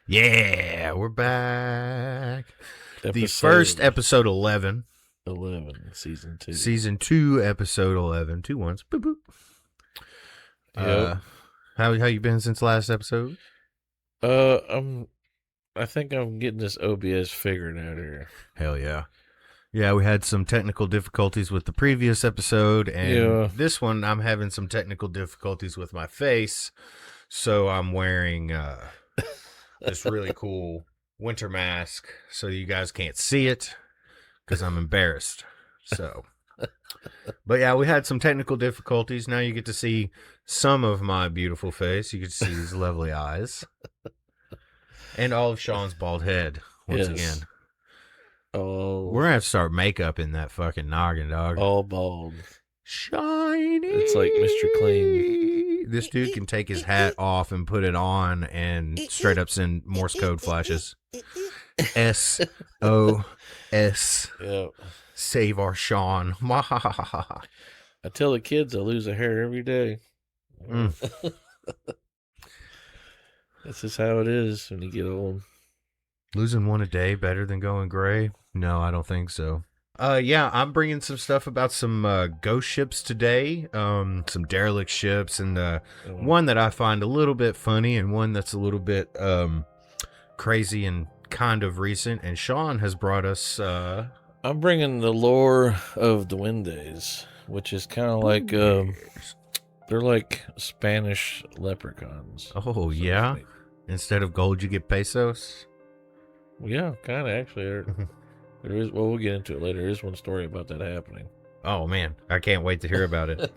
Yeah, we're back. The first Episode episode 11, 11, season 2. season 2, episode 11, two ones. Boop boop. Yep. How you been since last episode? I'm. I think I'm getting this OBS figured out here. Hell yeah. Yeah, we had some technical difficulties with the previous episode, and Yeah. this one I'm having some technical difficulties with my face, so I'm wearing this really cool winter mask so you guys can't see it because I'm embarrassed. So, but yeah, we had some technical difficulties. Now you get to see some of my beautiful face. You get to see these lovely eyes and all of Sean's bald head once Yes. again. Oh, We're gonna have to start makeup in that fucking noggin, dog. all bald. Shiny. It's like Mr. Clean. This dude can take his hat off and put it on and straight up send Morse code flashes. SOS. Yep. Save our Sean. I tell the kids I lose a hair every day. Mm. That's just how it is when you get old. Losing one a day better than going gray? No, I don't think so. Yeah, I'm bringing some stuff about some ghost ships today. Some derelict ships, and one that I find a little bit funny, and one that's a little bit crazy and kind of recent. And Sean has brought us. I'm bringing the lore of Duendes, which is kind of like they're like Spanish leprechauns. Oh so to yeah, speak. instead of gold, you get pesos. Yeah, kind of actually. There is. Well, we'll get into it later. There is one story about that happening. Oh man, I can't wait to hear about it.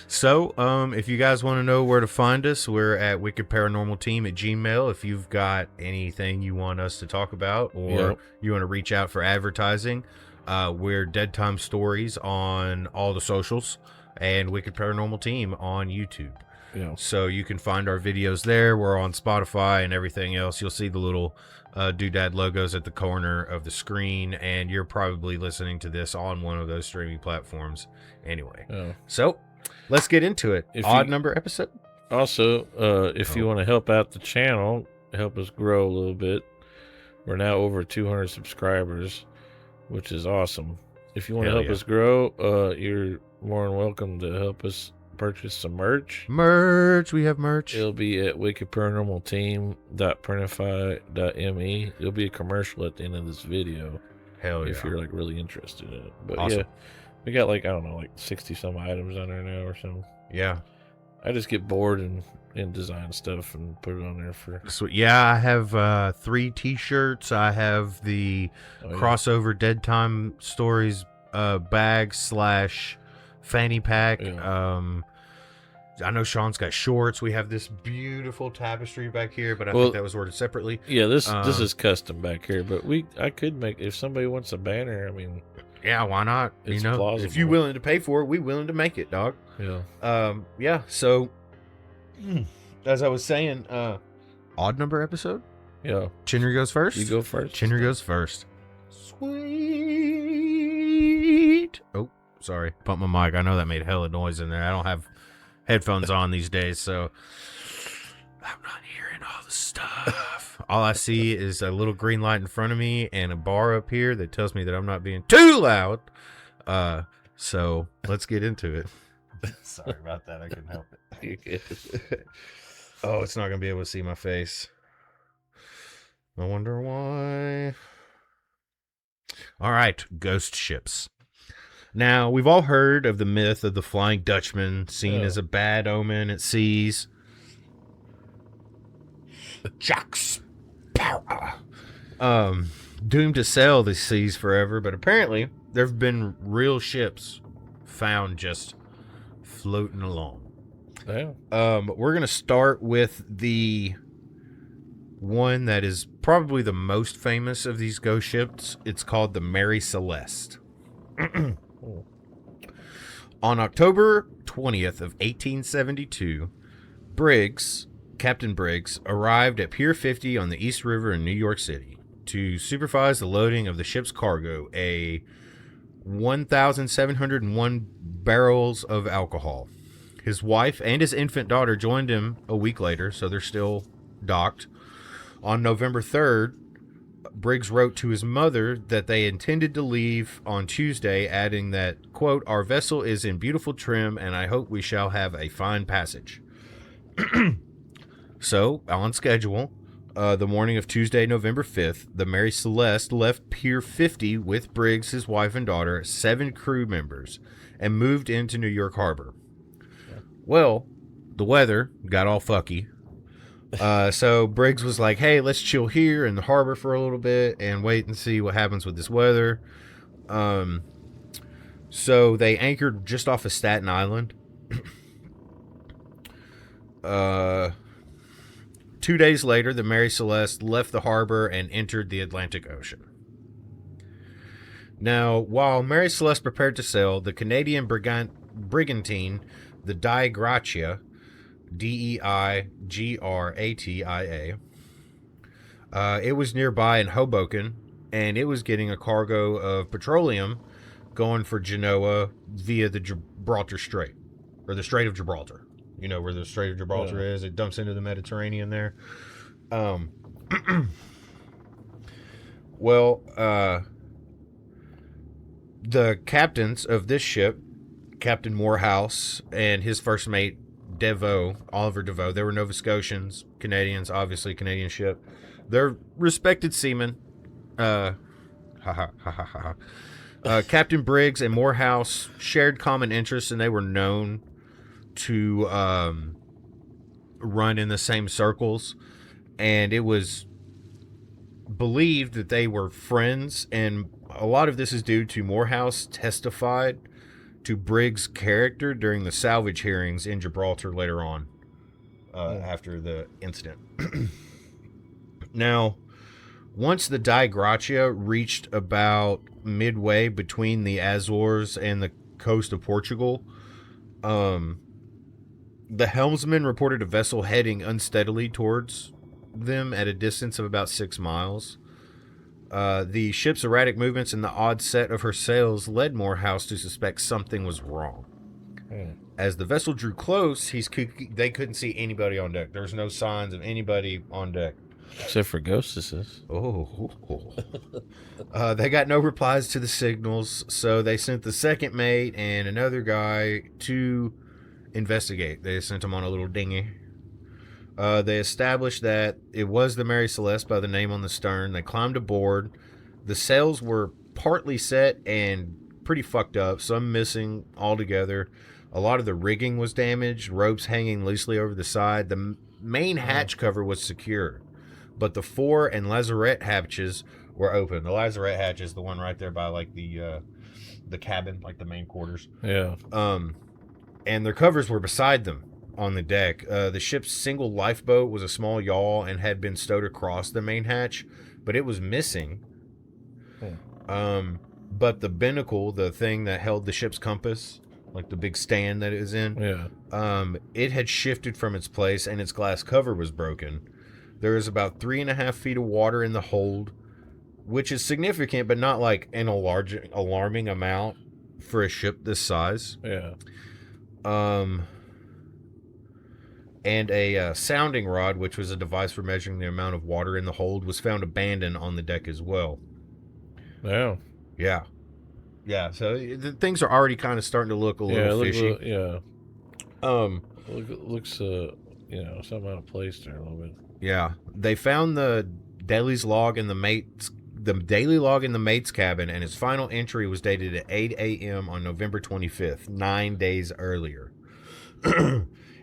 So if you guys want to know where to find us, we're at wickedparanormalteam@gmail. If you've got anything you want us to talk about, or Yep. you want to reach out for advertising, we're Dead Time Stories on all the socials and Wicked Paranormal Team on YouTube. Yeah. So you can find our videos there. We're on Spotify and everything else. You'll see the little doodad logos at the corner of the screen, and you're probably listening to this on one of those streaming platforms anyway. Yeah. So let's get into it. If Odd you- number episode. Also, if you want to help out the channel, help us grow a little bit, we're now over 200 subscribers, which is awesome. If you want to Hell help yeah. us grow, you're more than welcome to help us purchase some merch. Merch. We have merch. It'll be at wickedparanormalteam.printify.me. There'll be a commercial at the end of this video Hell if yeah. you're like really interested in it. But Awesome. yeah, we got like, I don't know, like 60 some items on there now or something. Yeah. I just get bored and design stuff and put it on there for So yeah, I have 3 T-shirts. I have the crossover Dead Time Stories bag / fanny pack. Yeah. I know Sean's got shorts. We have this beautiful tapestry back here, but I Well, think that was ordered separately. Yeah, this is custom back here, but I could make, if somebody wants a banner, I mean, Yeah, why not? It's you know, plausible. if you're willing to pay for it, we willing to make it, dog. yeah. Yeah. So, as I was saying, odd number episode. Yeah. Chenry goes first. You go first. Chenry goes first. Sweet. Oh, sorry. Pump my mic. I know that made hella noise in there. I don't have headphones on these days, so I'm not hearing all the stuff. All I see is a little green light in front of me and a bar up here that tells me that I'm not being too loud. So let's get into it. Sorry about that. I couldn't help it. Oh, it's not going to be able to see my face. I wonder why. All right, ghost ships. Now, we've all heard of the myth of the Flying Dutchman, seen Yeah. as a bad omen at seas. Jack Sparrow. Doomed to sail the seas forever, but apparently there have been real ships found just floating along. Yeah. We're going to start with the one that is probably the most famous of these ghost ships. It's called the Mary Celeste. On October 20th of 1872, Captain Briggs, arrived at Pier 50 on the East River in New York City to supervise the loading of the ship's cargo, a 1,701 barrels of alcohol. His wife and his infant daughter joined him a week later, so they're still docked. On November 3rd, Briggs wrote to his mother that they intended to leave on Tuesday, adding that, quote, "Our vessel is in beautiful trim, and I hope we shall have a fine passage." So, on schedule, the morning of Tuesday, November 5th, the Mary Celeste left Pier 50 with Briggs, his wife and daughter, 7 crew members, and moved into New York Harbor. Well, the weather got all fucky. So Briggs was like, hey, let's chill here in the harbor for a little bit and wait and see what happens with this weather. So they anchored just off of Staten Island. 2 days later, the Mary Celeste left the harbor and entered the Atlantic Ocean. Now, while Mary Celeste prepared to sail, the Canadian brigantine, the Dei Gratia, Deigratia, it was nearby in Hoboken, and it was getting a cargo of petroleum going for Genoa via the Gibraltar Strait, or the Strait of Gibraltar. You know where the Strait of Gibraltar is? It dumps into the Mediterranean there. The captains of this ship, Captain Morehouse and his first mate, Oliver Deveau, they were Nova Scotians, Canadians, obviously Canadian ship. They're respected seamen. Captain Briggs and Morehouse shared common interests, and they were known to run in the same circles. And it was believed that they were friends, and a lot of this is due to Morehouse testified to Briggs' character during the salvage hearings in Gibraltar later on, after the incident. Now, once the Dei Gratia reached about midway between the Azores and the coast of Portugal, the helmsman reported a vessel heading unsteadily towards them at a distance of about 6 miles. The ship's erratic movements and the odd set of her sails led Morehouse to suspect something was wrong. As the vessel drew close, they couldn't see anybody on deck. There was no signs of anybody on deck. Except for ghostesses. They got no replies to the signals, so they sent the second mate and another guy to investigate. They sent him on a little dinghy. They established that it was the Mary Celeste by the name on the stern. They climbed aboard. The sails were partly set and pretty fucked up, some missing altogether. A lot of the rigging was damaged, ropes hanging loosely over the side. The main hatch cover was secure, but the fore and lazarette hatches were open. The lazarette hatch is the one right there by like the cabin, like the main quarters. Yeah. And their covers were beside them on the deck. The ship's single lifeboat was a small yawl and had been stowed across the main hatch, but it was missing. But the binnacle, the thing that held the ship's compass, like the big stand that it was in, it had shifted from its place and its glass cover was broken. There is about 3.5 feet of water in the hold, which is significant, but not like an alarming amount for a ship this size. And a sounding rod, which was a device for measuring the amount of water in the hold, was found abandoned on the deck as well. Yeah. So things are already kind of starting to look a little fishy. Looks something out of place there a little bit. Yeah, they found the daily log in the mate's cabin, and its final entry was dated at 8 a.m. on November 25th, 9 days earlier.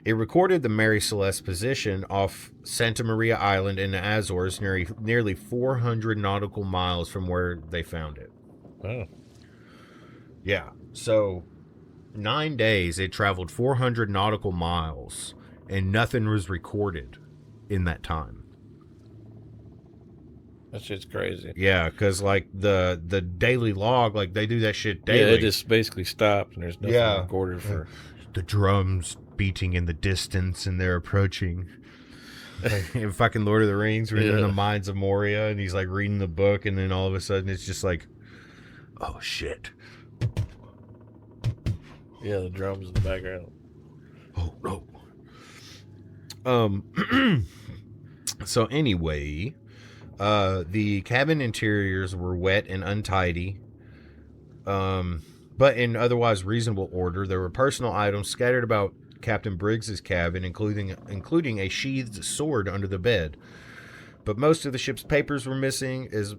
It recorded the Mary Celeste's position off Santa Maria Island in the Azores, nearly 400 nautical miles from where they found it. Yeah, so 9 days it traveled 400 nautical miles, and nothing was recorded in that time. That shit's crazy. Yeah, because like the daily log, like they do that shit daily. Yeah, it just basically stopped, and there's nothing recorded for the drums beating in the distance, and they're approaching. Like in fucking Lord of the Rings, we're in the mines of Moria, and he's like reading the book, and then all of a sudden it's just like, oh shit. Yeah, the drums in the background. Oh no. So anyway, the cabin interiors were wet and untidy, but in otherwise reasonable order. There were personal items scattered about Captain Briggs's cabin, including a sheathed sword under the bed. But most of the ship's papers were missing, as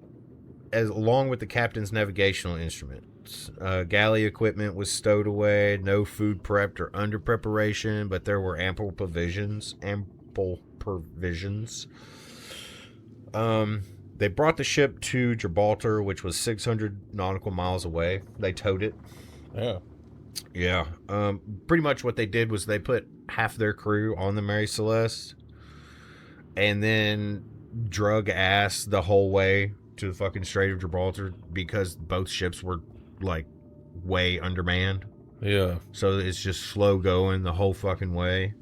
along with the captain's navigational instruments. Galley equipment was stowed away. No food prepped or under preparation, but there were ample provisions. They brought the ship to Gibraltar, which was 600 nautical miles away. They towed it. Yeah. Pretty much what they did was they put half their crew on the Mary Celeste and then drug ass the whole way to the fucking Strait of Gibraltar because both ships were like way undermanned. Yeah. So it's just slow going the whole fucking way.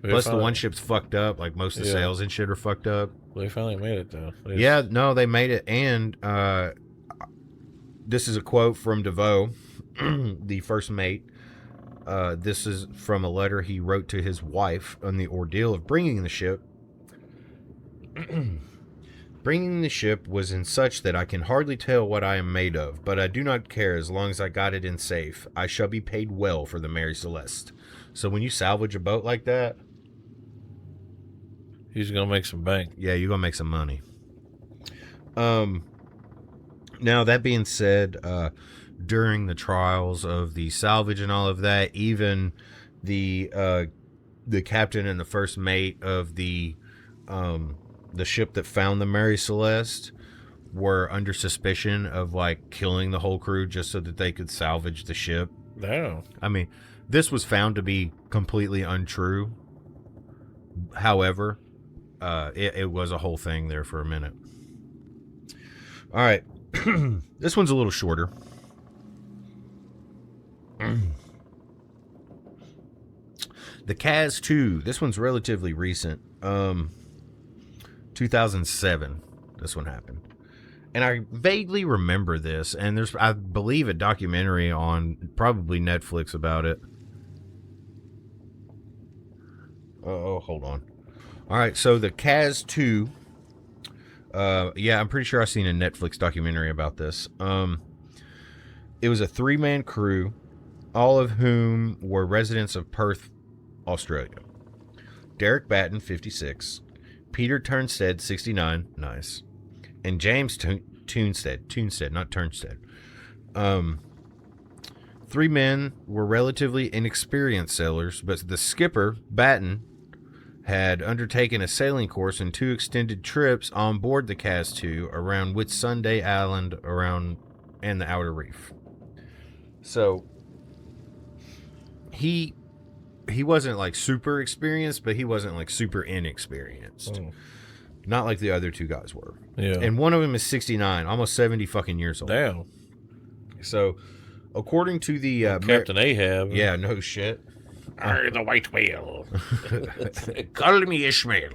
Plus the one ship's fucked up. Like most of the sails and shit are fucked up. They finally made it though. Yeah, no, they made it. And this is a quote from DeVoe, the first mate. This is from a letter he wrote to his wife on the ordeal of bringing the ship. Bringing the ship was in such that I can hardly tell what I am made of, but I do not care as long as I got it in safe. I shall be paid well for the Mary Celeste. So when you salvage a boat like that, he's gonna make some bank. Yeah, you're gonna make some money. Now that being said, during the trials of the salvage and all of that, even the captain and the first mate of the ship that found the Mary Celeste were under suspicion of like killing the whole crew just so that they could salvage the ship. No. I mean, this was found to be completely untrue. However, it was a whole thing there for a minute. All right. This one's a little shorter. The Kaz 2. This one's relatively recent. 2007. This one happened. And I vaguely remember this. And there's, I believe, a documentary on probably Netflix about it. Oh, hold on. All right, so the Kaz 2. Yeah, I'm pretty sure I've seen a Netflix documentary about this. It was a 3-man crew, all of whom were residents of Perth, Australia. Derek Batten, 56. Peter Turnstead, 69. Nice. And James Tunstead, not Turnstead. 3 men were relatively inexperienced sailors, but the skipper, Batten, had undertaken a sailing course and 2 extended trips on board the Kaz 2 around Whitsunday Island and the Outer Reef. So he wasn't like super experienced, but he wasn't like super inexperienced. Not like the other 2 guys were. Yeah. And one of them is 69, almost 70 fucking years old. Damn. So according to the Captain Ahab. Yeah, no shit. The white whale. Call me Ishmael.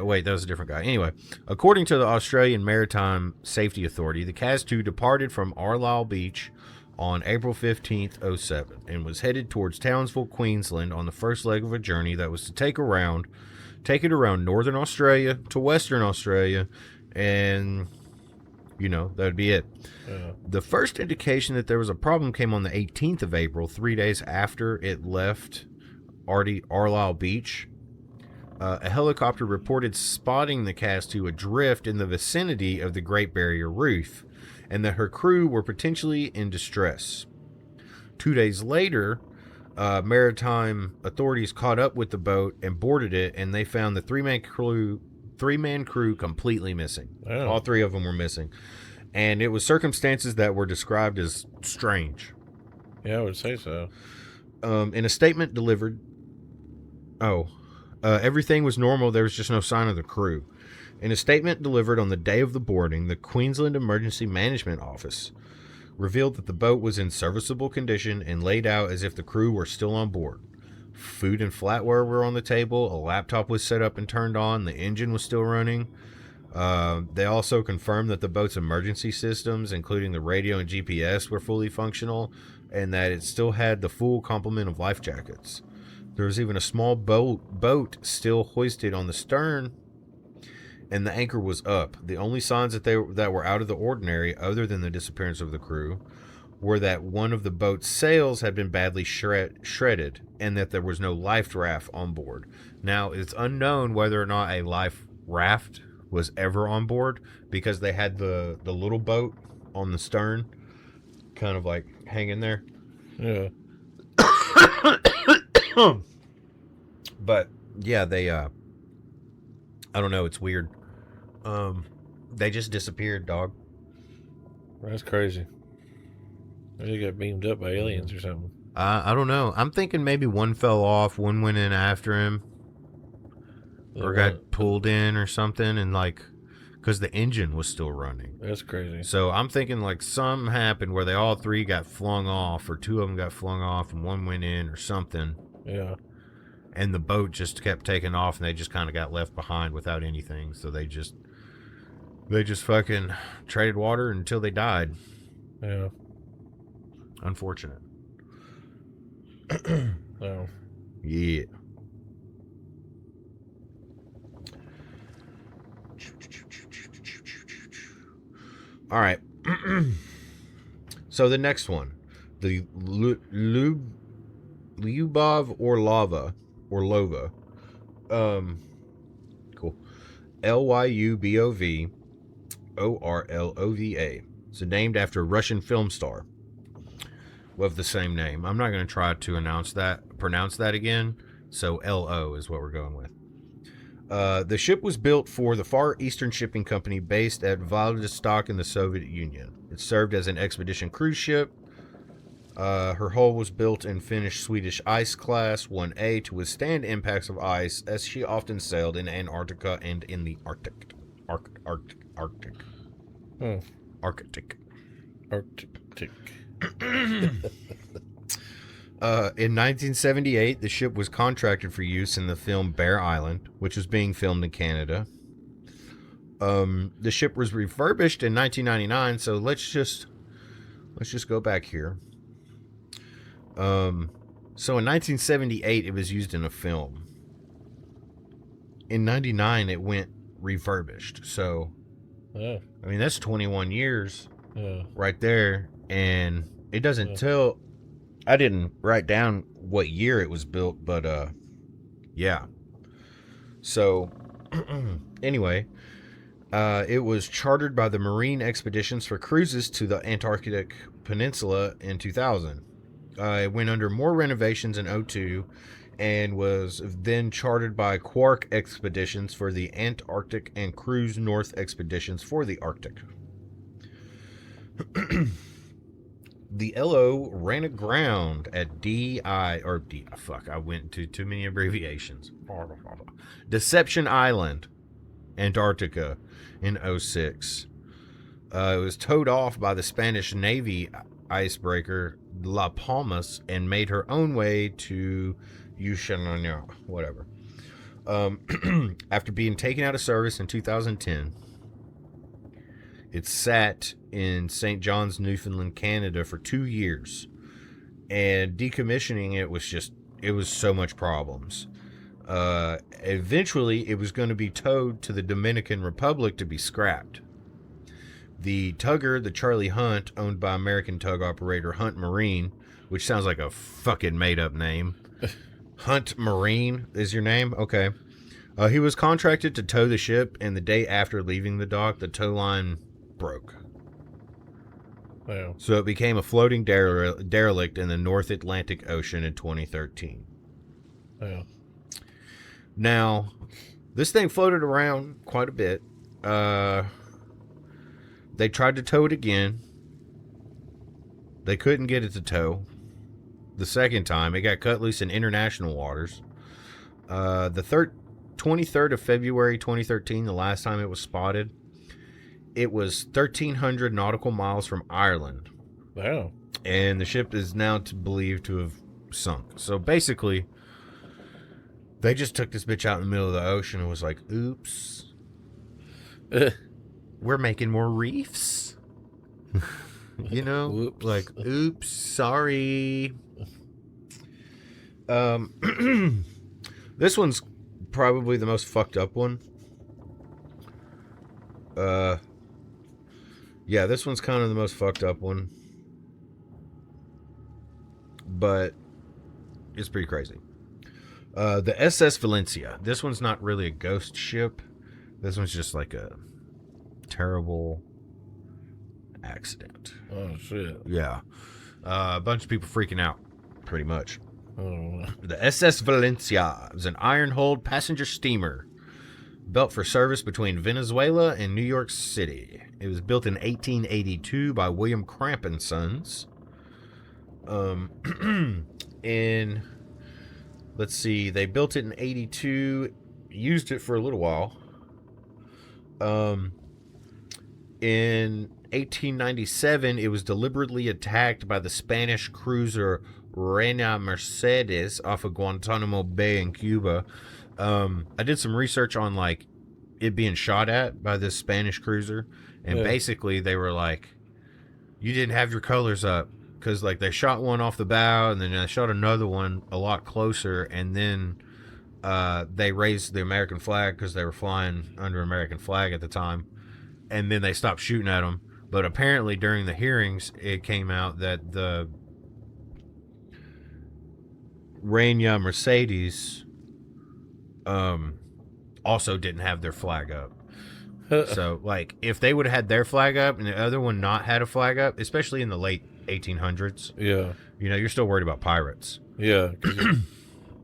Wait, that was a different guy. Anyway, according to the Australian Maritime Safety Authority, the Kaz 2 departed from Arlisle Beach on April 15th, 07, and was headed towards Townsville, Queensland on the first leg of a journey that was to take it around Northern Australia to Western Australia, and, that would be it. Yeah. The first indication that there was a problem came on the 18th of April, 3 days after it left Arlisle Beach. A helicopter reported spotting the Kaz 2 adrift in the vicinity of the Great Barrier Reef, and that her crew were potentially in distress. 2 days later, maritime authorities caught up with the boat and boarded it, and they found the 3-man crew completely missing. Oh. All 3 of them were missing. And it was circumstances that were described as strange. Yeah, I would say so. In a statement delivered... everything was normal. There was just no sign of the crew. In a statement delivered on the day of the boarding, the Queensland Emergency Management Office revealed that the boat was in serviceable condition and laid out as if the crew were still on board. Food and flatware were on the table. A laptop was set up and turned on. The engine was still running. They also confirmed that the boat's emergency systems, including the radio and GPS, were fully functional, and that it still had the full complement of life jackets. There was even a small boat still hoisted on the stern and the anchor was up. The only signs that were out of the ordinary, other than the disappearance of the crew, were that one of the boat's sails had been badly shredded, and that there was no life raft on board. Now, it's unknown whether or not a life raft was ever on board, because they had the little boat on the stern, kind of like hanging there. Yeah. But yeah, they I don't know, it's weird. They just disappeared, dog. That's crazy. They got beamed up by aliens or something. I don't know. I'm thinking maybe one fell off, one went in after him, or got pulled in or something, and like, because the engine was still running. That's crazy. So I'm thinking like something happened where they all three got flung off, or two of them got flung off, and one went in or something. Yeah. And the boat just kept taking off, and they just kind of got left behind without anything. So they just fucking traded water until they died. Yeah. Unfortunate. Oh. Yeah. All right. So the next one, the Lyubov Orlova. Cool. Lyubov Orlova. It's named after a Russian film star of the same name. I'm not going to try to pronounce that again. So LO is what we're going with. The ship was built for the Far Eastern Shipping Company based at Vladivostok in the Soviet Union. It served as an expedition cruise ship. Her hull was built in finished Swedish ice class 1A to withstand impacts of ice, as she often sailed in Antarctica and in the Arctic. Arctic. In 1978, the ship was contracted for use in the film Bear Island, which was being filmed in Canada. The ship was refurbished in 1999, so let's just go back here. So in 1978, it was used in a film. In 99, it went refurbished. So, Yeah. I mean, that's 21 years Yeah. right there, and it doesn't tell. I didn't write down what year it was built, but yeah. So anyway, it was chartered by the Marine Expeditions for cruises to the Antarctic Peninsula in 2000. It went under more renovations in 2002 and was then chartered by Quark Expeditions for the Antarctic and Cruise North Expeditions for the Arctic. The LO ran aground at I went to too many abbreviations. Deception Island, Antarctica, in 2006. It was towed off by the Spanish Navy icebreaker La Palmas and made her own way to Ushuaia, whatever. After being taken out of service in 2010, it sat in St. John's, Newfoundland, Canada for 2 years. And decommissioning it was so much problems. Eventually, it was going to be towed to the Dominican Republic to be scrapped. The tugger, the Charlie Hunt, owned by American tug operator Hunt Marine, which sounds like a fucking made-up name. Hunt Marine is your name? Okay. He was contracted to tow the ship, and the day after leaving the dock, the tow line broke. Wow. So it became a floating derelict in the North Atlantic Ocean in 2013. Wow. Now, this thing floated around quite a bit. They tried to tow it again. They couldn't get it to tow. The second time, it got cut loose in international waters. The 23rd of February 2013, the last time it was spotted, it was 1,300 nautical miles from Ireland. Wow. And the ship is now believed to have sunk. So basically, they just took this bitch out in the middle of the ocean and was like, oops. We're making more reefs. You know? Whoops. Like, oops, sorry. This one's probably the most fucked up one. Yeah, this one's kind of the most fucked up one, but it's pretty crazy. The SS Valencia. This one's not really a ghost ship. This one's just like a terrible accident. Oh shit. Yeah. A bunch of people freaking out, pretty much. Oh. The SS Valencia was an iron-hulled passenger steamer built for service between Venezuela and New York City. It was built in 1882 by William Cramp and Sons. Let's see, they built it in 82, used it for a little while. In 1897, it was deliberately attacked by the Spanish cruiser Reina Mercedes off of Guantanamo Bay in Cuba. I did some research on like it being shot at by this Spanish cruiser, and basically they were like, you didn't have your colors up, because like they shot one off the bow and then they shot another one a lot closer, and then they raised the American flag because they were flying under American flag at the time, and then they stopped shooting at them. But apparently during the hearings it came out that the Reina Mercedes also didn't have their flag up. So like if they would have had their flag up and the other one not had a flag up, especially in the late 1800s, you're still worried about pirates.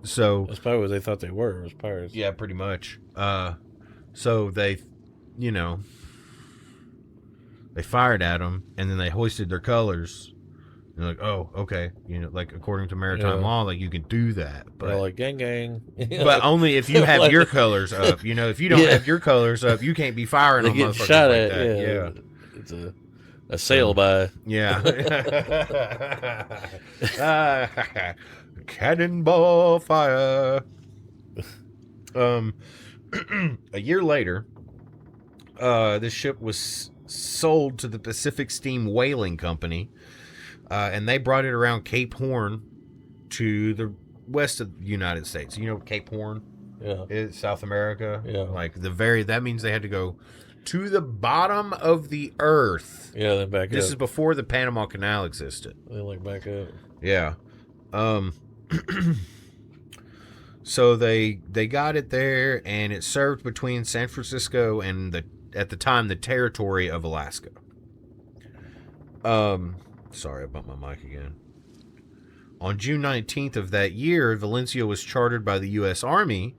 So that's probably what they thought they were, was pirates. Yeah, pretty much. So they fired at them, and then they hoisted their colors. They're like, oh, okay, like according to maritime law, like you can do that, but they're like gang gang. But only if you have your colors up. If you don't have your colors up, you can't be firing on motherfuckers shot like at. that. It's a sail by. Yeah. Cannonball fire. A year later, this ship was sold to the Pacific Steam Whaling Company, and they brought it around Cape Horn to the west of the United States. You know what Cape Horn is? South America. Like that means they had to go to the bottom of the earth. Then back up. This is before the Panama Canal existed. They like back up. Yeah. So they got it there, and it served between San Francisco and at the time the territory of Alaska. Sorry, I bumped my mic again. On June 19th of that year, Valencia was chartered by the U.S. Army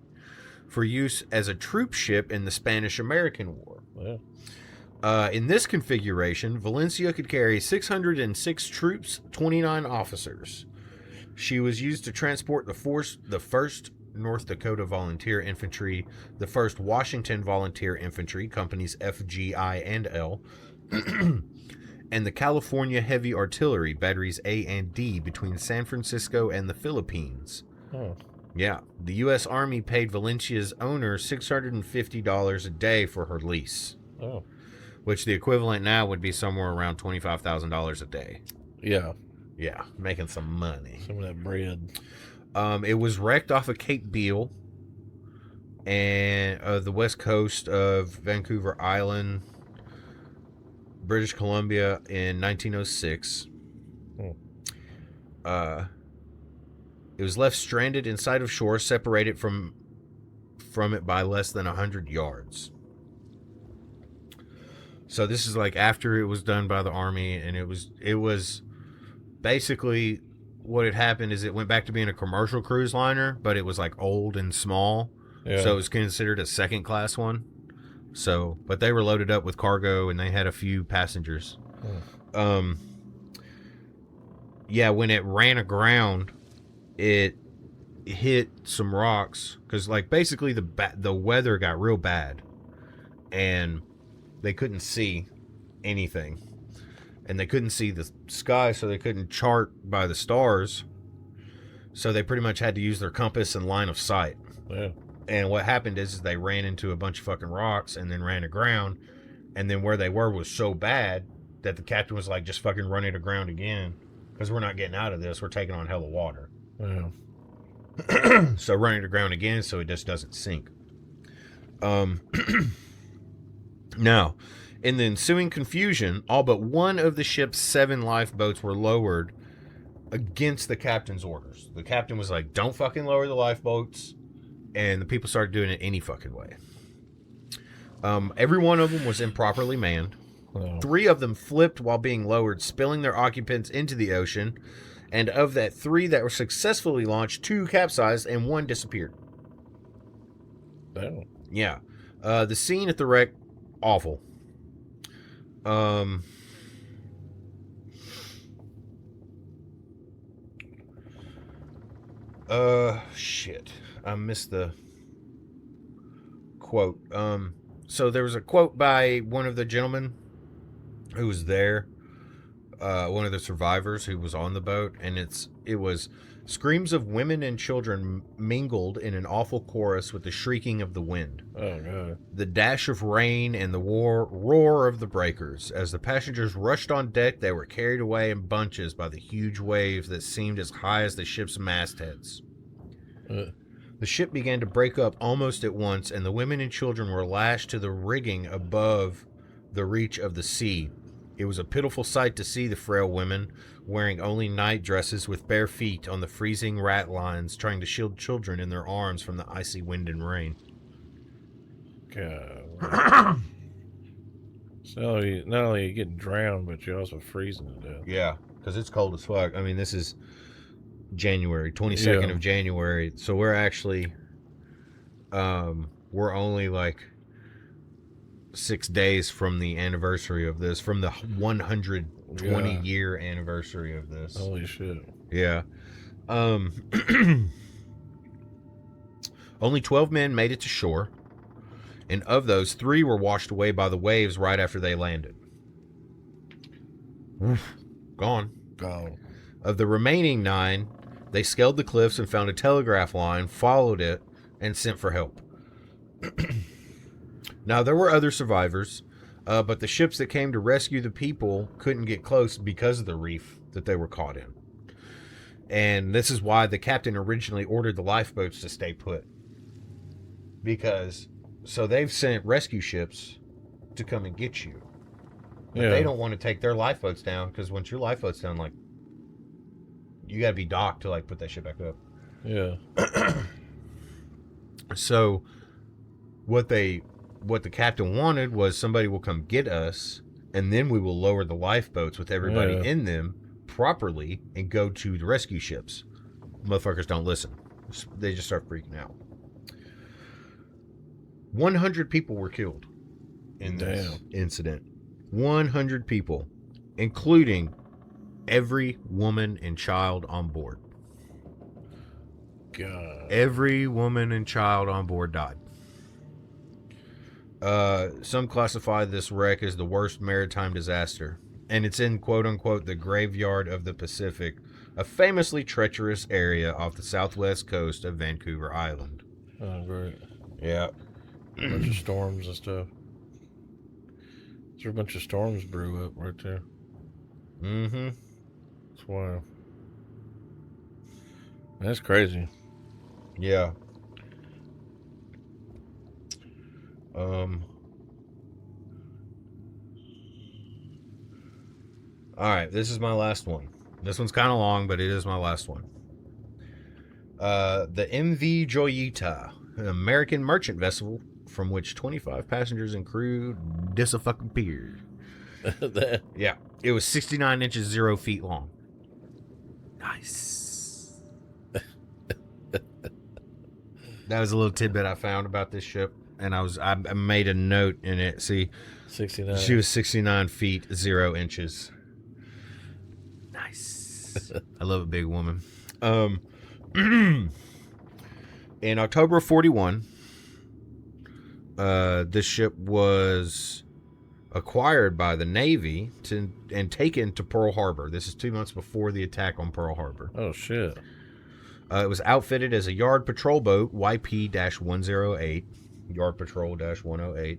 for use as a troop ship in the Spanish-American War. In this configuration, Valencia could carry 606 troops, 29 officers. She was used to transport the 1st North Dakota Volunteer Infantry, the 1st Washington Volunteer Infantry, companies FGI and L, and the California Heavy Artillery, batteries A and D, between San Francisco and the Philippines. Yeah, the U.S. Army paid Valencia's owner $650 a day for her lease. Which the equivalent now would be somewhere around $25,000 a day. Yeah, making some money. Some of that bread. It was wrecked off of Cape Beale and the west coast of Vancouver Island, British Columbia in 1906. It was left stranded in sight of shore, separated from it by less than 100 yards. So this is like after it was done by the Army, and it was basically what had happened is it went back to being a commercial cruise liner, but it was like old and small. So it was considered a second class one. So, but they were loaded up with cargo and they had a few passengers. When it ran aground, it hit some rocks because like basically the weather got real bad and they couldn't see anything, and they couldn't see the sky, so they couldn't chart by the stars, so they pretty much had to use their compass and line of sight. And what happened is they ran into a bunch of fucking rocks and then ran aground, and then where they were was so bad that the captain was like, just fucking run it aground again, because we're not getting out of this, we're taking on hella water. So run it aground again so it just doesn't sink. Now, in the ensuing confusion, all but one of the ship's 7 lifeboats were lowered against the captain's orders. The captain was like, don't fucking lower the lifeboats. And the people started doing it any fucking way. Every one of them was improperly manned. Oh. 3 of them flipped while being lowered, spilling their occupants into the ocean. And of that 3 that were successfully launched, 2 capsized and 1 disappeared. Damn. Yeah. The scene at the wreck, awful. Shit. I missed the quote. So there was a quote by one of the gentlemen who was there, one of the survivors who was on the boat, and it was screams of women and children mingled in an awful chorus with the shrieking of the wind. Oh, God. The dash of rain and the roar of the breakers. As the passengers rushed on deck, they were carried away in bunches by the huge waves that seemed as high as the ship's mastheads. The ship began to break up almost at once, and the women and children were lashed to the rigging above the reach of the sea. It was a pitiful sight to see the frail women, wearing only night dresses with bare feet on the freezing rat lines, trying to shield children in their arms from the icy wind and rain. God. So not only you get drowned, but you're also freezing to death. Yeah, because it's cold as fuck. I mean, this is January, 22nd of January. So we're actually, we're only like 6 days from the anniversary of this, from the 120 year anniversary of this. Holy shit. Yeah. Only 12 men made it to shore, and of those, 3 were washed away by the waves right after they landed. Gone. Of the remaining 9, they scaled the cliffs and found a telegraph line, followed it, and sent for help. Now, there were other survivors, but the ships that came to rescue the people couldn't get close because of the reef that they were caught in. And this is why the captain originally ordered the lifeboats to stay put. Because, so they've sent rescue ships to come and get you. But they don't want to take their lifeboats down, because once your lifeboat's down, like, you got to be docked to, like, put that shit back up. Yeah. So, what the captain wanted was somebody will come get us, and then we will lower the lifeboats with everybody in them properly and go to the rescue ships. Motherfuckers don't listen. They just start freaking out. 100 people were killed in this incident. 100 people, including every woman and child on board. God. Every woman and child on board died. Some classify this wreck as the worst maritime disaster, and it's in quote-unquote the graveyard of the Pacific, a famously treacherous area off the southwest coast of Vancouver Island. Oh, great. Yeah. A bunch of storms and stuff. There's a bunch of storms brew up right there. Mm-hmm. That's wild. That's crazy. Yeah. Alright, this is my last one. This one's kind of long, but it is my last one. The MV Joyita, an American merchant vessel from which 25 passengers and crew disappeared. Yeah, it was 69 inches, 0 feet long. Nice. That was a little tidbit I found about this ship, and I made a note in it. See, 69. She was 69 feet, 0 inches. Nice. I love a big woman. In October of 41, this ship was acquired by the Navy and taken to Pearl Harbor. This is 2 months before the attack on Pearl Harbor. Oh, shit. It was outfitted as a yard patrol boat, YP-108, Yard Patrol-108.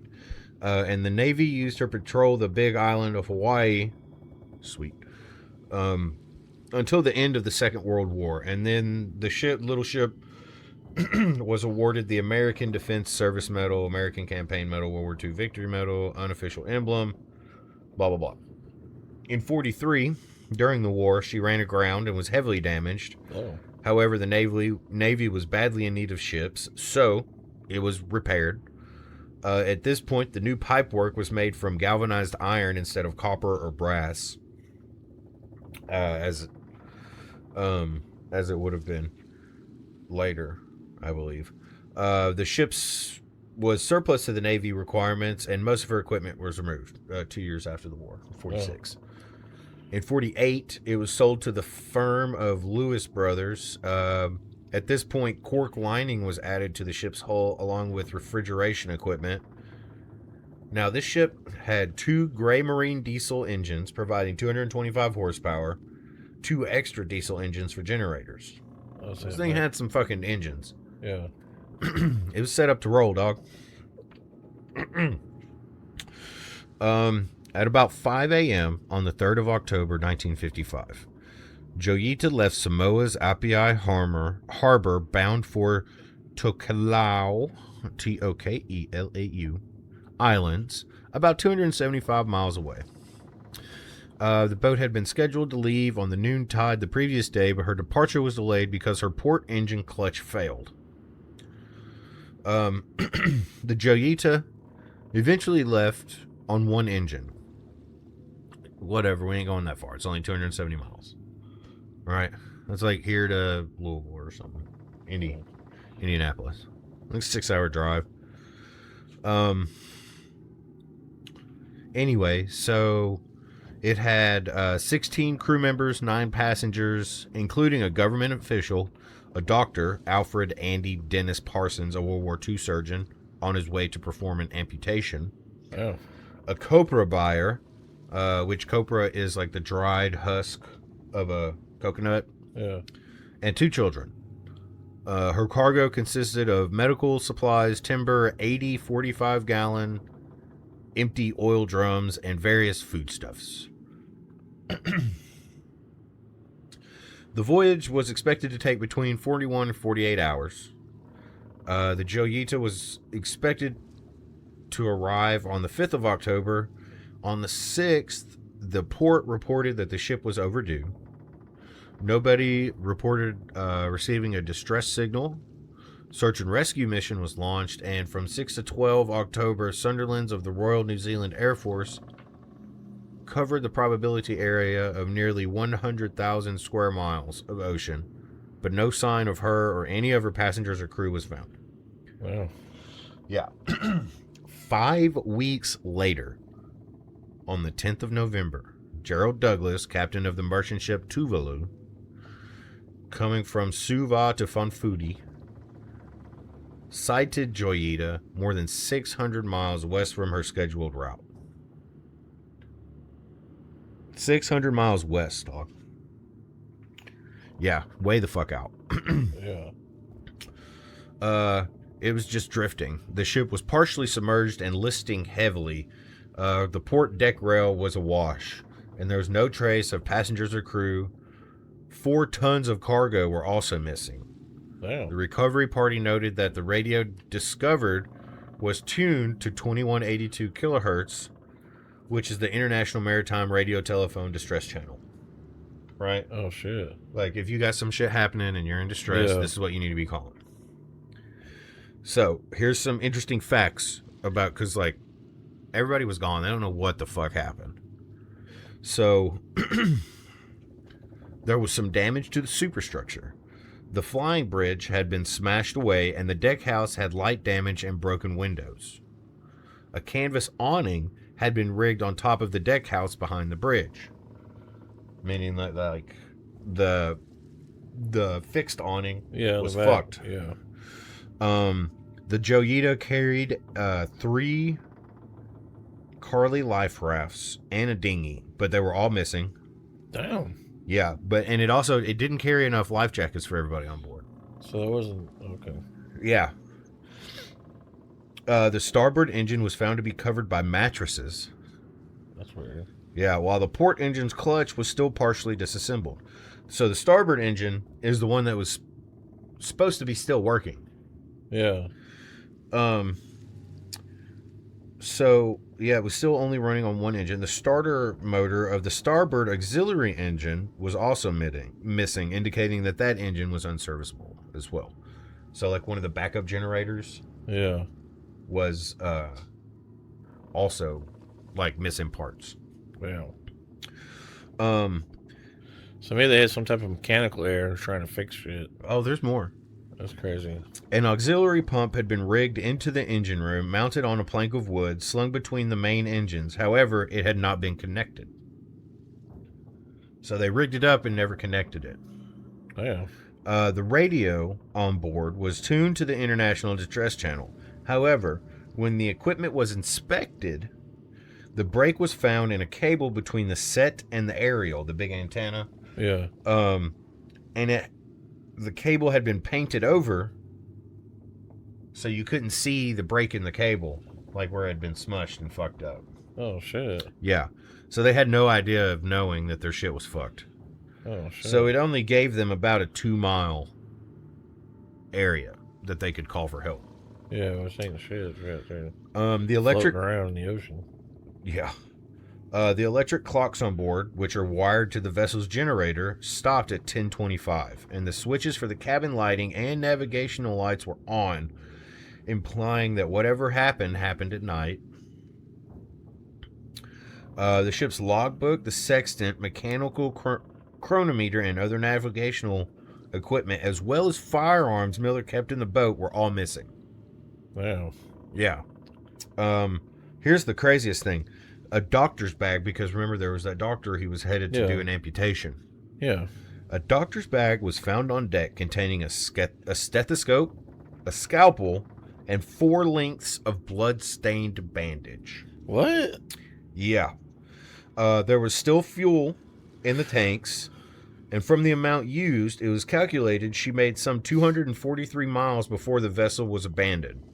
And the Navy used her to patrol the big island of Hawaii, sweet, until the end of the Second World War. And then the little ship, was awarded the American Defense Service Medal, American Campaign Medal, World War II Victory Medal, unofficial emblem, blah, blah, blah. In 43, during the war, she ran aground and was heavily damaged. Oh. However, the Navy was badly in need of ships, so it was repaired. At this point, the new pipework was made from galvanized iron instead of copper or brass, as it would have been later, I believe. The ships was surplus to the Navy requirements, and most of her equipment was removed 2 years after the war, 46. Oh. In 48, it was sold to the firm of Lewis Brothers. At this point, cork lining was added to the ship's hull along with refrigeration equipment. Now, this ship had 2 gray marine diesel engines providing 225 horsepower, 2 extra diesel engines for generators. This thing had some fucking engines. Yeah. It was set up to roll, dog. At about 5 a.m. on the 3rd of October, 1955, Joyita left Samoa's Apia Harbor bound for Tokelau, Tokelau Islands, about 275 miles away. The boat had been scheduled to leave on the noon tide the previous day, but her departure was delayed because her port engine clutch failed. The Joyita eventually left on one engine. Whatever, we ain't going that far. It's only 270 miles. Right? That's like here to Louisville or something. Indianapolis. Like a 6-hour drive. Anyway, so it had 16 crew members, 9 passengers, including a government official, a doctor, Alfred Andy Dennis Parsons, a World War II surgeon, on his way to perform an amputation. Oh. A copra buyer, which copra is like the dried husk of a coconut. Yeah. And 2 children. Her cargo consisted of medical supplies, timber, 80 45-gallon empty oil drums, and various foodstuffs. The voyage was expected to take between 41 and 48 hours. The Joyita was expected to arrive on the 5th of October. On the 6th, the port reported that the ship was overdue. Nobody reported receiving a distress signal. Search and rescue mission was launched, and from 6 to 12 October, Sunderlands of the Royal New Zealand Air Force covered the probability area of nearly 100,000 square miles of ocean, but no sign of her or any of her passengers or crew was found. Wow. Yeah. 5 weeks later, on the 10th of November, Gerald Douglas, captain of the merchant ship Tuvalu, coming from Suva to Funfuti, sighted Joyita more than 600 miles west from her scheduled route. 600 miles west, dog. Yeah, way the fuck out. Yeah. It was just drifting. The ship was partially submerged and listing heavily. The port deck rail was awash, and there was no trace of passengers or crew. 4 tons of cargo were also missing. Damn. The recovery party noted that the radio discovered was tuned to 2182 kilohertz, which is the International Maritime Radio Telephone Distress Channel. Right? Oh, shit. Like, if you got some shit happening and you're in distress, this is what you need to be calling. So, here's some interesting facts about, because, like, everybody was gone. They don't know what the fuck happened. So, there was some damage to the superstructure. The flying bridge had been smashed away, and the deck house had light damage and broken windows. A canvas awning had been rigged on top of the deck house behind the bridge, meaning that like the fixed awning was fucked. Yeah. The Joyita carried 3 Carly life rafts and a dinghy, but they were all missing. Damn. Yeah, and it didn't carry enough life jackets for everybody on board. So it wasn't okay. Yeah. The starboard engine was found to be covered by mattresses. That's weird. Yeah, while the port engine's clutch was still partially disassembled. So the starboard engine is the one that was supposed to be still working. Yeah. So, yeah, it was still only running on one engine. The starter motor of the starboard auxiliary engine was also missing, indicating that that engine was unserviceable as well. So, like, one of the backup generators Yeah. was also, like, missing parts. Yeah. Um, So maybe they had some type of mechanical error trying to fix shit. oh, there's more. That's crazy. An auxiliary pump had been rigged into the engine room, mounted on a plank of wood, slung between the main engines. However, it had not been connected. So they rigged it up and never connected it. Yeah. The radio on board was tuned to the international distress channel. However, when the equipment was inspected, the break was found in a cable between the set and the aerial, the big antenna. Yeah. And the cable had been painted over, so you couldn't see the break in the cable, like where it had been smushed and fucked up. Oh shit. Yeah. So they had no idea of knowing that their shit was fucked. Oh shit. So it only gave them about a 2-mile area that they could call for help. Yeah, I was saying shit right there. The electric Floating around in the ocean. Yeah. The electric clocks on board, which are wired to the vessel's generator, stopped at 10:25, and the switches for the cabin lighting and navigational lights were on, implying that whatever happened at night. The ship's logbook, the sextant, mechanical chronometer, and other navigational equipment, as well as firearms Miller kept in the boat, were all missing. Wow. Yeah. Here's the craziest thing. A doctor's bag, because remember there was that doctor, he was headed to do an amputation. Yeah. A doctor's bag was found on deck containing a stethoscope, a scalpel, and 4 lengths of blood-stained bandage. What? Yeah. There was still fuel in the tanks, and from the amount used, it was calculated she made some 243 miles before the vessel was abandoned,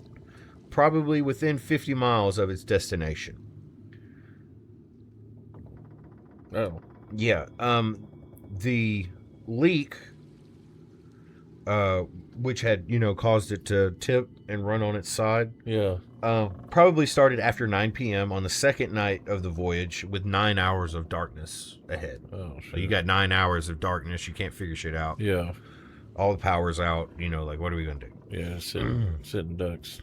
probably within 50 miles of its destination. Oh. Yeah. The leak, which had, caused it to tip and run on its side, Yeah. probably started after 9 p.m. on the second night of the voyage, with 9 hours of darkness ahead. Oh shit. So you got 9 hours of darkness. You can't figure shit out. Yeah. All the power's out. Like, what are we going to do? Yeah, sitting ducks.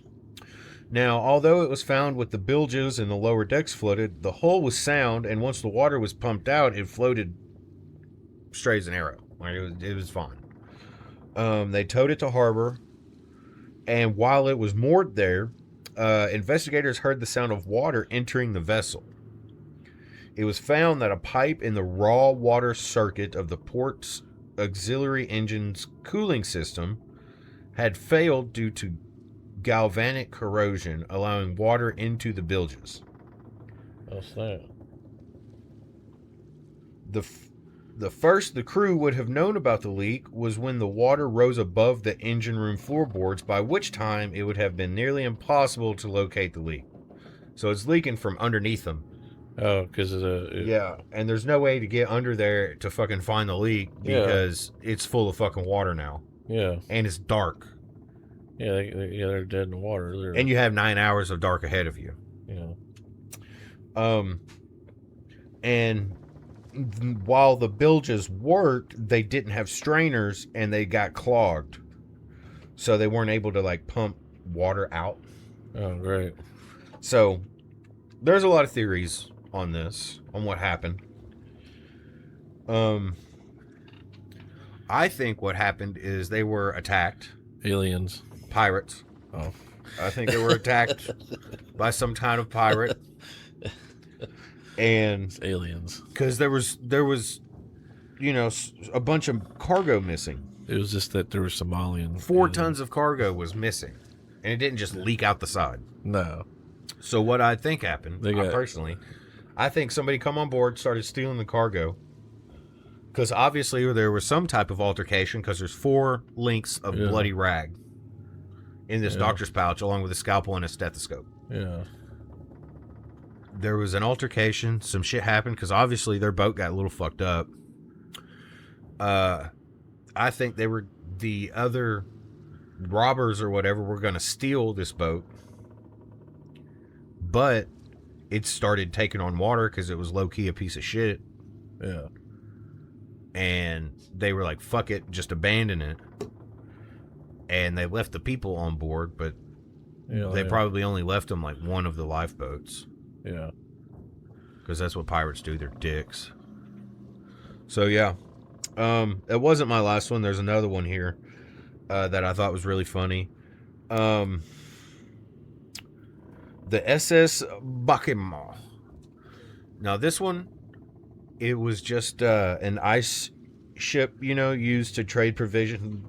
Now, although it was found with the bilges and the lower decks flooded, the hull was sound, and once the water was pumped out, it floated straight as an arrow. Like, it was fine. They towed it to harbor, and while it was moored there, investigators heard the sound of water entering the vessel. It was found that a pipe in the raw water circuit of the port's auxiliary engine's cooling system had failed due to galvanic corrosion, allowing water into the bilges. What's that? The first the crew would have known about the leak was when the water rose above the engine room floorboards, by which time it would have been nearly impossible to locate the leak. So it's leaking from underneath them. Oh, because of the... Yeah, and there's no way to get under there to fucking find the leak because it's full of fucking water now. Yeah. And it's dark. Yeah, they're dead in the water. Literally. And you have 9 hours of dark ahead of you. Yeah. And while the bilges worked, they didn't have strainers and they got clogged. So they weren't able to, like, pump water out. Oh, great. So there's a lot of theories on this, on what happened. I think what happened is they were attacked. Aliens. Pirates. Oh. I think they were attacked by some kind of pirate. And It's aliens. because there was a bunch of cargo missing. It was just that there were Somalian. 4 tons of cargo was missing, and it didn't just leak out the side. No. So what I think happened, personally, I think somebody come on board, started stealing the cargo, because obviously there was some type of altercation, because there's 4 lengths of bloody rag in this doctor's pouch, along with a scalpel and a stethoscope. Yeah. There was an altercation. Some shit happened, because obviously their boat got a little fucked up. I think they were the other robbers or whatever were going to steal this boat, but it started taking on water because it was low-key a piece of shit. Yeah. And they were like, fuck it, just abandon it. And they left the people on board, but they probably only left them like one of the lifeboats. Yeah. Because that's what pirates do. They're dicks. So, yeah. It wasn't my last one. There's another one here that I thought was really funny. The SS Bakima. Now, this one, it was just an ice ship, used to trade provision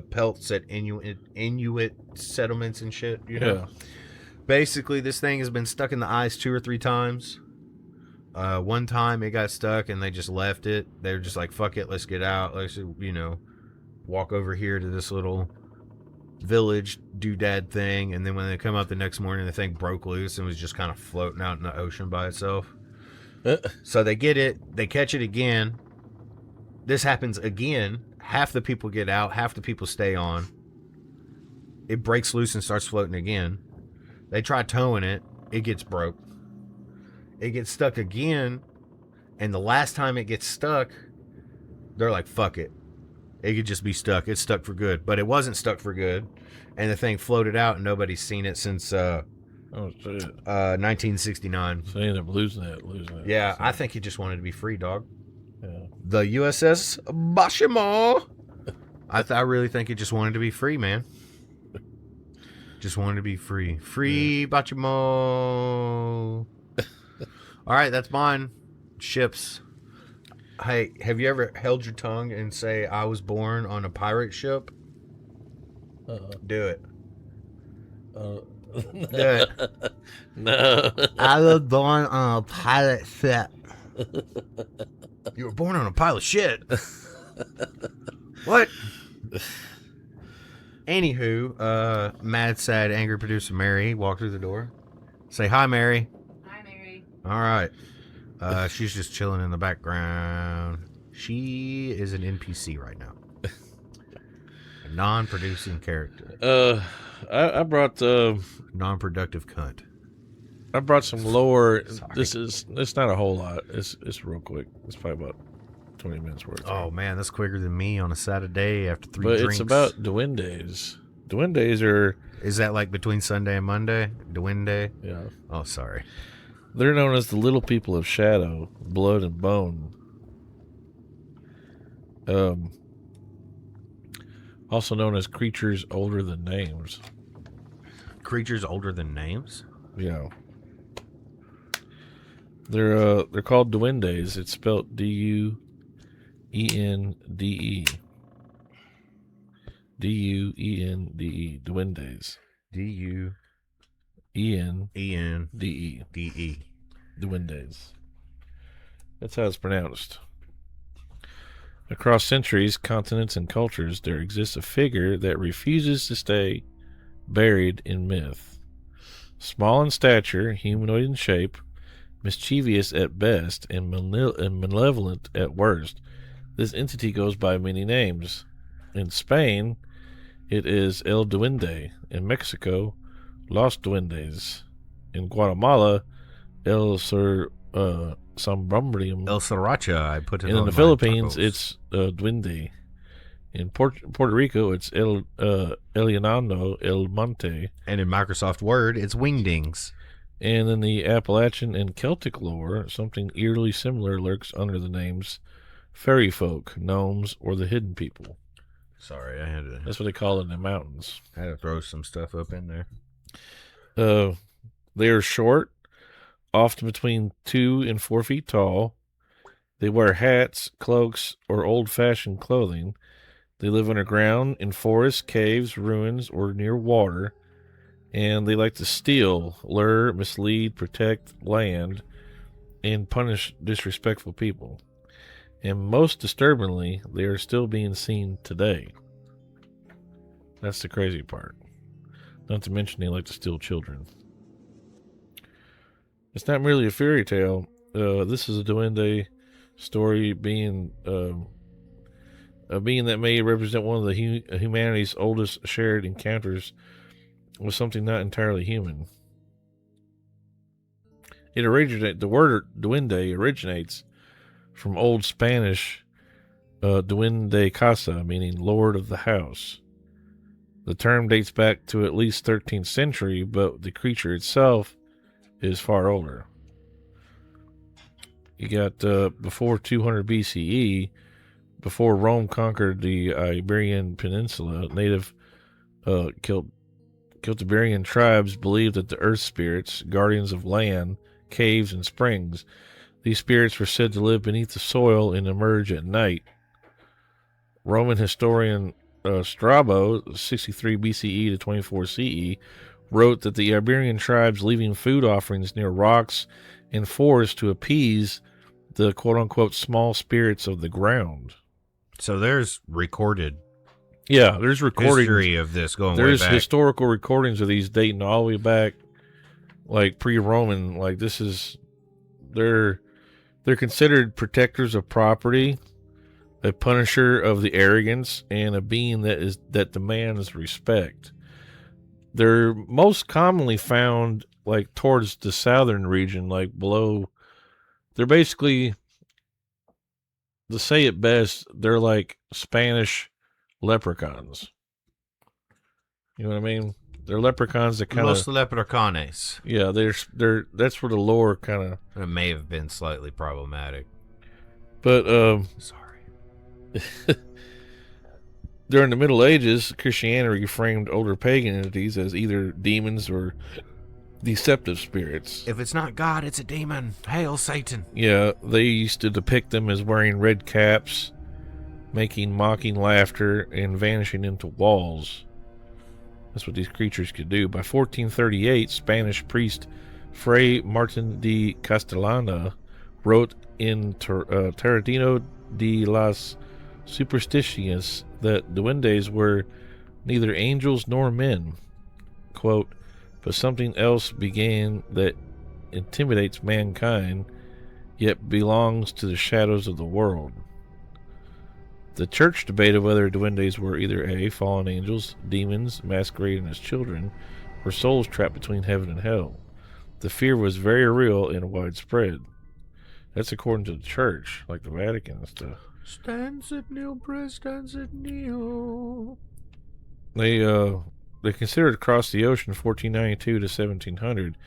pelts at Inuit settlements and shit, Yeah. Basically, this thing has been stuck in the ice 2 or 3 times. One time it got stuck and they just left it. They were just like, fuck it, let's get out. Let's, walk over here to this little village doodad thing. And then when they come out the next morning, the thing broke loose and was just kind of floating out in the ocean by itself. So they get it, they catch it again. This happens again. Half the people get out, half the people stay on. It breaks loose and starts floating again. They try towing it, it gets broke. It gets stuck again, and the last time it gets stuck, they're like, fuck it. It could just be stuck. It's stuck for good. But it wasn't stuck for good, and the thing floated out, and nobody's seen it since 1969. So they ended up losing it. Yeah, so. I think he just wanted to be free, dog. Yeah. The USS Bashima. I really think he just wanted to be free, man. Just wanted to be free. Free, yeah. Bachimo. All right, that's mine. Ships. Hey, have you ever held your tongue and say, I was born on a pirate ship? Do it. Do it. No. I was born on a pirate ship. You were born on a pile of shit. What? Anywho, mad, sad, angry producer Mary walked through the door. Say hi, Mary. Hi, Mary. All right. She's just chilling in the background. She is an NPC right now. A non-producing character. I brought non-productive cunt. I brought some lore. Sorry. It's not a whole lot. It's real quick. It's probably about 20 minutes worth. Oh man, that's quicker than me on a Saturday after 3 but drinks. It's about duendes. Duendes are... Is that like between Sunday and Monday? Duende? Yeah. Oh, sorry. They're known as the little people of shadow, blood, and bone. Also known as creatures older than names. Creatures older than names? Yeah. They're called duendes. It's spelled D-U-E-N-D-E. D-U-E-N-D-E. Duendes. D-U-E-N-D-E. D-E. Duendes. That's how it's pronounced. Across centuries, continents, and cultures, there exists a figure that refuses to stay buried in myth. Small in stature, humanoid in shape, mischievous at best, and malevolent at worst, this entity goes by many names. In Spain, it is El Duende. In Mexico, Los Duendes. In Guatemala, El Sombrumbrium. El Sriracha, I put it and on in the my Philippines, tacos. it's Duende. In Puerto Rico, it's El Llanado, El Monte. And in Microsoft Word, it's Wingdings. And in the Appalachian and Celtic lore, something eerily similar lurks under the names fairy folk, gnomes, or the hidden people. Sorry, I had to... That's what they call it in the mountains. I had to throw some stuff up in there. They are short, often between 2 and 4 feet tall. They wear hats, cloaks, or old-fashioned clothing. They live underground, in forests, caves, ruins, or near water. And they like to steal, lure, mislead, protect land, and punish disrespectful people. And most disturbingly, they are still being seen today. That's the crazy part. Not to mention they like to steal children. It's not merely a fairy tale. This is a duende story being a being that may represent one of the humanity's oldest shared encounters with something not entirely human. The word duende originates from Old Spanish duende casa, meaning lord of the house. The term dates back to at least 13th century, but the creature itself is far older. You got before 200 BCE, before Rome conquered the Iberian Peninsula, native Celtiberian tribes believed that the earth spirits, guardians of land, caves, and springs, these spirits were said to live beneath the soil and emerge at night. Roman historian Strabo, 63 BCE to 24 CE, wrote that the Iberian tribes leaving food offerings near rocks and forests to appease the quote-unquote small spirits of the ground. So there's recorded there's recordings. History of this going There's way back. historical recordings of these dating all the way back, like pre-Roman. Like this is, they're considered protectors of property, a punisher of the arrogance, and a being that demands respect. They're most commonly found like towards the southern region, like below. They're basically, to say it best, they're like Spanish leprechauns. You know what I mean? They're leprechauns that kind of Los leprechaunes. yeah. They're that's where the lore kind of. It may have been slightly problematic. But Sorry. during the Middle Ages, Christianity framed older pagan entities as either demons or deceptive spirits. If it's not God, it's a demon. Hail Satan. Yeah, they used to depict them as wearing red caps, making mocking laughter, and vanishing into walls. That's what these creatures could do. By 1438, Spanish priest Fray Martin de Castellana wrote in Tratado de las Supersticiones that duendes were neither angels nor men. Quote, but something else began that intimidates mankind, yet belongs to the shadows of the world. The church debated whether duendes were either A, fallen angels, demons masquerading as children, or souls trapped between heaven and hell. The fear was very real and widespread. That's according to the church, like the Vatican and stuff. Stanzit nil prestanzit nil. They considered across the ocean 1492 to 1700.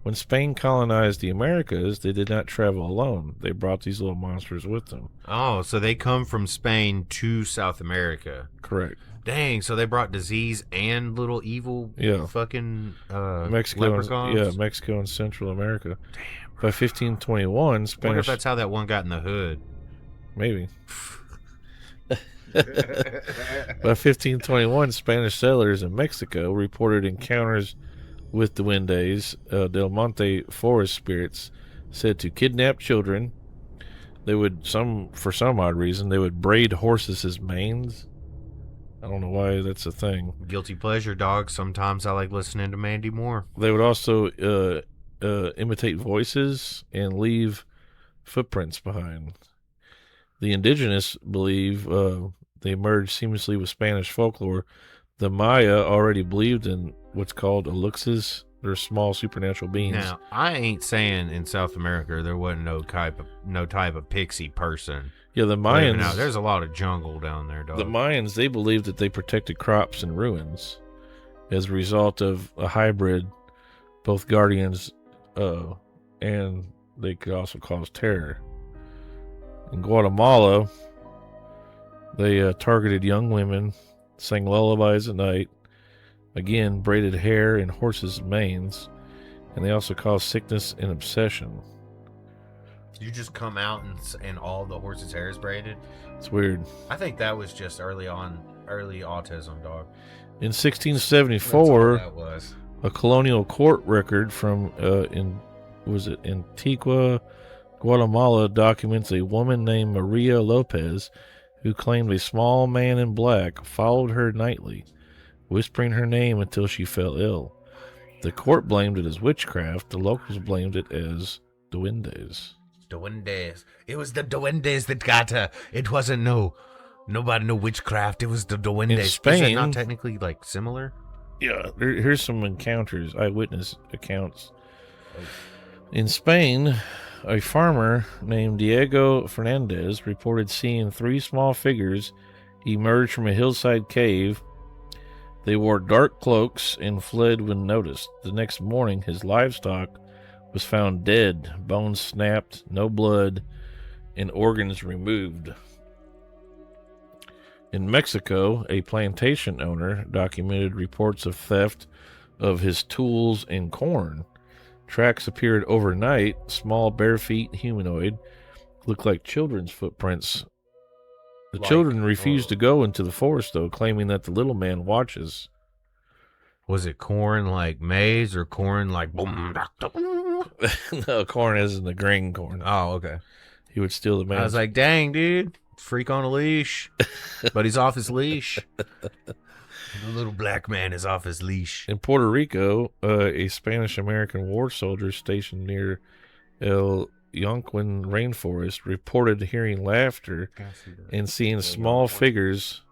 When Spain colonized the Americas, they did not travel alone. They brought these little monsters with them. Oh, so they come from Spain to South America. Correct. Dang, so they brought disease and little evil fucking Mexico, leprechauns? Mexico and Central America. Damn. By 1521, I wonder Spanish... if that's how that one got in the hood. Maybe. By 1521, Spanish settlers in Mexico reported encounters with duendes, Del Monte forest spirits, said to kidnap children. They would, for some odd reason, they would braid horses' manes. I don't know why that's a thing. Guilty pleasure, dog. Sometimes I like listening to Mandy Moore. They would also imitate voices and leave footprints behind. The indigenous believe they emerged seamlessly with Spanish folklore. The Maya already believed in what's called eluxes. They're small supernatural beings. Now, I ain't saying in South America there wasn't no type of pixie person. Yeah, the Mayans. There's a lot of jungle down there, dog. The Mayans, they believed that they protected crops and ruins as a result of a hybrid, both guardians, and they could also cause terror. In Guatemala, they targeted young women, sang lullabies at night, again braided hair and horses' manes, and they also caused sickness and obsession. You just come out and all the horse's hair is braided? It's weird. I think that was just early autism, dog. In 1674, that was. a colonial court record from Antigua, Guatemala documents a woman named Maria Lopez who claimed a small man in black followed her nightly, whispering her name until she fell ill. The court blamed it as witchcraft. The locals blamed it as duendes. Duendes. It was the duendes that got her. It wasn't no Nobody know witchcraft. It was the Duende. In Is that Spain, not technically like similar? yeah, here's some encounters, eyewitness accounts. In Spain, a farmer named Diego Fernandez reported seeing 3 small figures emerge from a hillside cave. They wore dark cloaks and fled when noticed. The next morning, his livestock was found dead, bones snapped, no blood, and organs removed. In Mexico, a plantation owner documented reports of theft of his tools and corn. Tracks appeared overnight, small bare feet humanoid, looked like children's footprints. The children refused to go into the forest, though, claiming that the little man watches. Was it corn like maize or corn like boom? No, corn isn't the grain corn. Oh, okay. He would steal the man's. I was like, dang, dude. Freak on a leash. But he's off his leash. The little black man is off his leash. In Puerto Rico, a Spanish-American war soldier stationed near El Yonquin rainforest reported hearing laughter and seeing small figures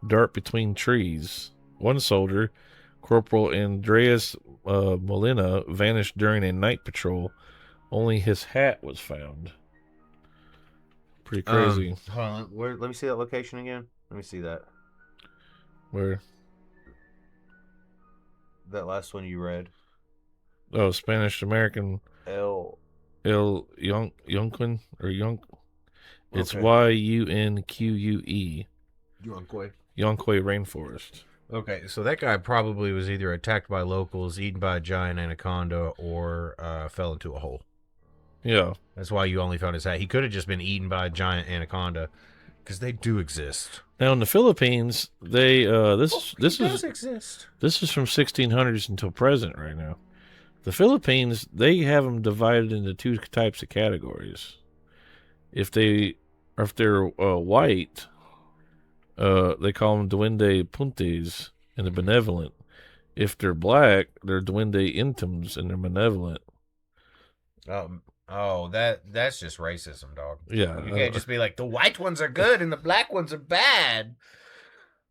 dart between trees. One soldier, Corporal Andreas Molina, vanished during a night patrol. Only his hat was found. Pretty crazy. Hold on, let me see that location again. Let me see that. Where? That last one you read. Oh, Spanish-American El Yonquin or Yonk. It's Okay. Yunque. Yonquay. Yonquay rainforest. Okay, so that guy probably was either attacked by locals, eaten by a giant anaconda, or fell into a hole. Yeah. That's why you only found his hat. He could have just been eaten by a giant anaconda, because they do exist. Now in the Philippines, they this does is exist. this is from 1600s until present right now. The Philippines, they have them divided into 2 types of categories. If they're white, they call them Duende Puntes and they're benevolent. If they're black, they're Duende Intims and they're malevolent. That's just racism, dog. Yeah, You can't just be like, the white ones are good and the black ones are bad.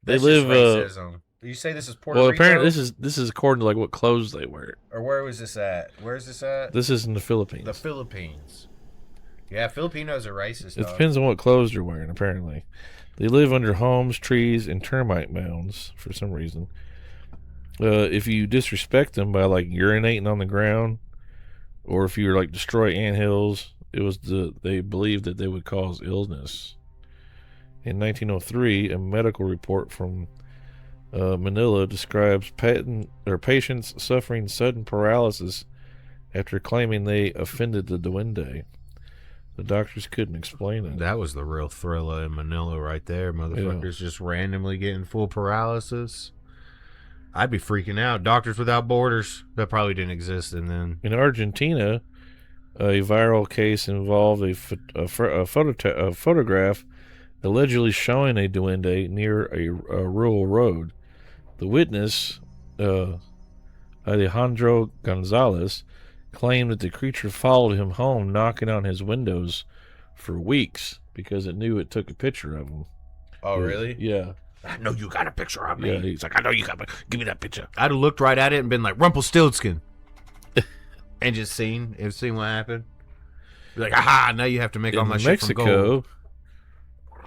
They That's live. just racism. You say this is Puerto Rico? Apparently this is according to like what clothes they wear. Or where was this at? Where is this at? This is in the Philippines. The Philippines. Yeah, Filipinos are racist. It depends on what clothes you're wearing. Apparently, they live under homes, trees, and termite mounds for some reason. If you disrespect them by like urinating on the ground, or if you like destroy anthills, they believed that they would cause illness. In 1903, a medical report from Manila describes patients suffering sudden paralysis after claiming they offended the Duende. The doctors couldn't explain it. That was the real thriller in Manila right there. Motherfuckers just randomly getting full paralysis. I'd be freaking out. Doctors Without Borders. That probably didn't exist. And then in Argentina, a viral case involved a photograph allegedly showing a duende near a rural road. The witness, Alejandro Gonzalez, claimed that the creature followed him home, knocking on his windows for weeks because it knew it took a picture of him. Oh, really? Yeah. I know you got a picture of me. Yeah, he's like, I know you got give me that picture. I'd have looked right at it and been like, Rumpelstiltskin. And just seen what happened. Be like, aha, now you have to make all my shit from gold. In Mexico,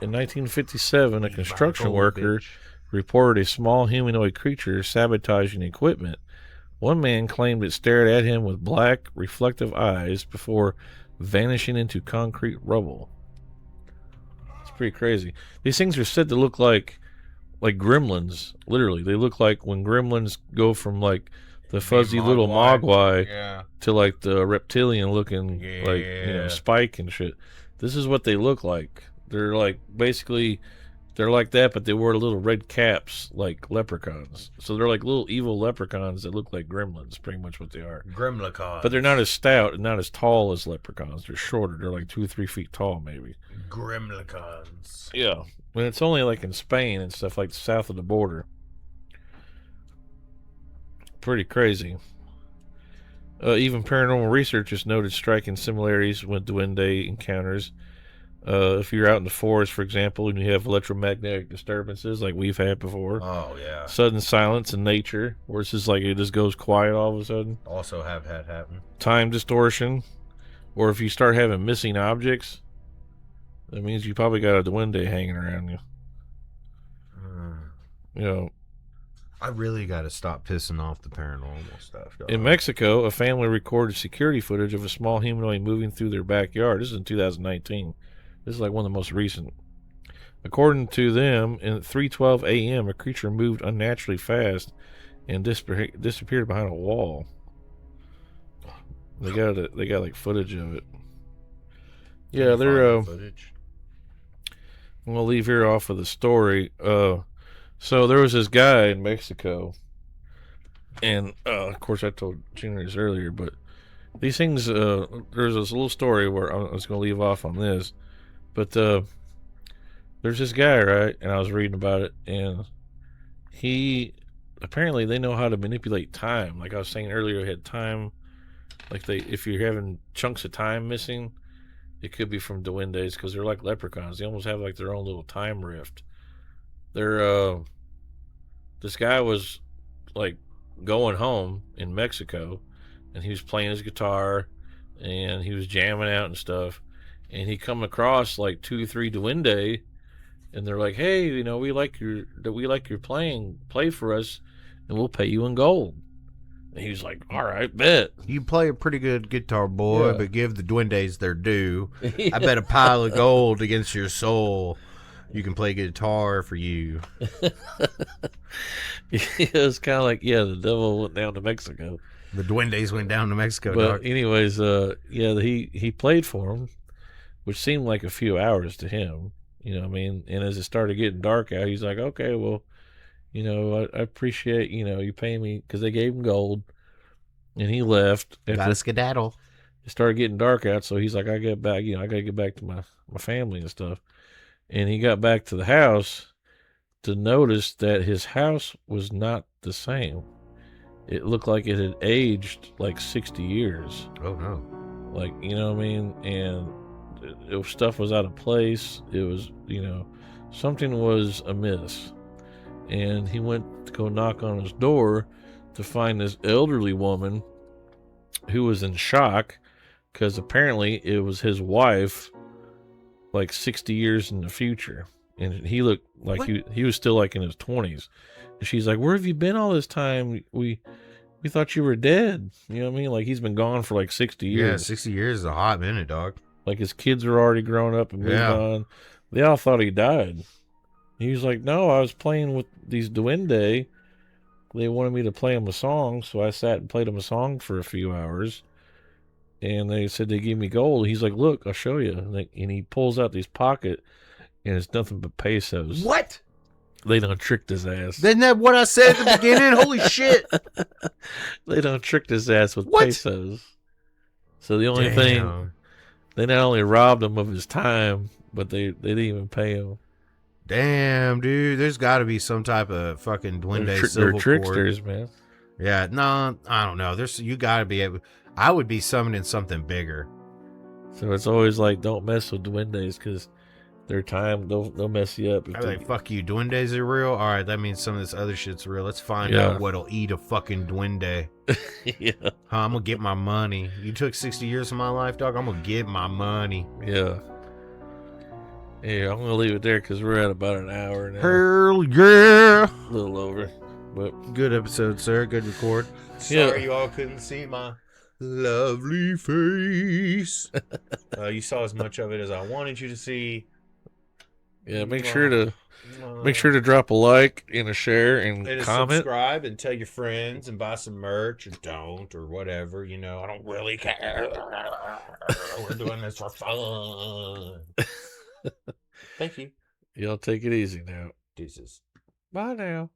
in 1957, a construction worker reported a small humanoid creature sabotaging equipment. One man claimed it stared at him with black, reflective eyes before vanishing into concrete rubble. It's pretty crazy. These things are said to look like gremlins. Literally, they look like when gremlins go from like the fuzzy little mogwai to like the reptilian looking Spike and shit. This is what they look like. They're like basically they're like that, but they wear little red caps like leprechauns. So they're like little evil leprechauns that look like gremlins, pretty much what they are. Gremlicons. But they're not as stout and not as tall as leprechauns. They're shorter. They're like 2 or 3 feet tall, maybe. Gremlicons. Yeah. And it's only like in Spain and stuff like south of the border. Pretty crazy. Even paranormal researchers noted striking similarities with Duende encounters. If you're out in the forest, for example, and you have electromagnetic disturbances like we've had before, Oh yeah. sudden silence in nature, where it's just like it just goes quiet all of a sudden. Also have had happen. Time distortion, or if you start having missing objects, that means you probably got a duende hanging around you. You know, I really got to stop pissing off the paranormal stuff, dog. in Mexico, a family recorded security footage of a small humanoid moving through their backyard. This is in 2019. This is like one of the most recent. According to them, at 3:12 a.m., a creature moved unnaturally fast and disappeared behind a wall. They got like footage of it. Yeah, they're. Footage. I'm gonna leave here off of the story. So there was this guy in Mexico, and of course I told Chenry this earlier, but these things. There's this little story where I was gonna leave off on this, but there's this guy, right? And I was reading about it, and he apparently they know how to manipulate time. Like I was saying earlier, had time. Like if you're having chunks of time missing, it could be from duendes because they're like leprechauns. They almost have like their own little time rift. They're this guy was like going home in Mexico, and he was playing his guitar, and he was jamming out and stuff, and he come across like 2 or 3 duende, and they're like, hey, you know, we like your playing, play for us, and we'll pay you in gold. And he was like, all right, bet. You play a pretty good guitar, boy, Yeah. but give the duendes their due. I bet a pile of gold against your soul. You can play guitar for you. It was kind of like, yeah, the devil went down to Mexico. The duendes went down to Mexico, But dog. anyways, yeah, he played for him, which seemed like a few hours to him. You know what I mean? And as it started getting dark out, he's like, okay, well, you know, I appreciate, you know, you pay me, because they gave him gold, and he left. Got a skedaddle. It started getting dark out, so he's like, I got back, you know, I got to get back to my family and stuff. And he got back to the house to notice that his house was not the same. It looked like it had aged like 60 years. Oh, no. Like, you know what I mean? And stuff was out of place. It was, you know, something was amiss. And he went to go knock on his door to find this elderly woman who was in shock because apparently it was his wife like 60 years in the future. And he looked like he was still like in his 20s. And she's like, where have you been all this time? We thought you were dead. You know what I mean? Like he's been gone for like 60 years. Yeah, 60 years is a hot minute, dog. Like his kids were already grown up and moved on. They all thought he died. He was like, no, I was playing with these duende. They wanted me to play them a song, so I sat and played them a song for a few hours. And they said they gave me gold. He's like, look, I'll show you. And he pulls out this pocket, and it's nothing but pesos. What? They done tricked his ass. Isn't that what I said at the beginning? Holy shit. They done tricked his ass with What? pesos. So the only thing, they not only robbed him of his time, but they didn't even pay him. Damn, dude. There's got to be some type of fucking duende They're civil tricksters, court. man. Yeah, no, I don't know. You got to be able. I would be summoning something bigger. So it's always like, don't mess with duendes because their time, they'll mess you up. I'd be like, fuck you, duendes are real? All right, that means some of this other shit's real. Let's find Yeah. out what'll eat a fucking duende. Yeah. I'm going to get my money. You took 60 years of my life, dog. I'm going to get my money. Yeah. Yeah, I'm going to leave it there because we're at about an hour now. Hell yeah. A little over. But Good episode, sir. Good record. Yeah. Sorry you all couldn't see my lovely face. You saw as much of it as I wanted you to see. yeah, make sure to drop a like and a share and comment. Subscribe and tell your friends and buy some merch or don't or whatever. You know, I don't really care. We're doing this for fun. Thank you. Y'all take it easy now. Deuces. Bye now.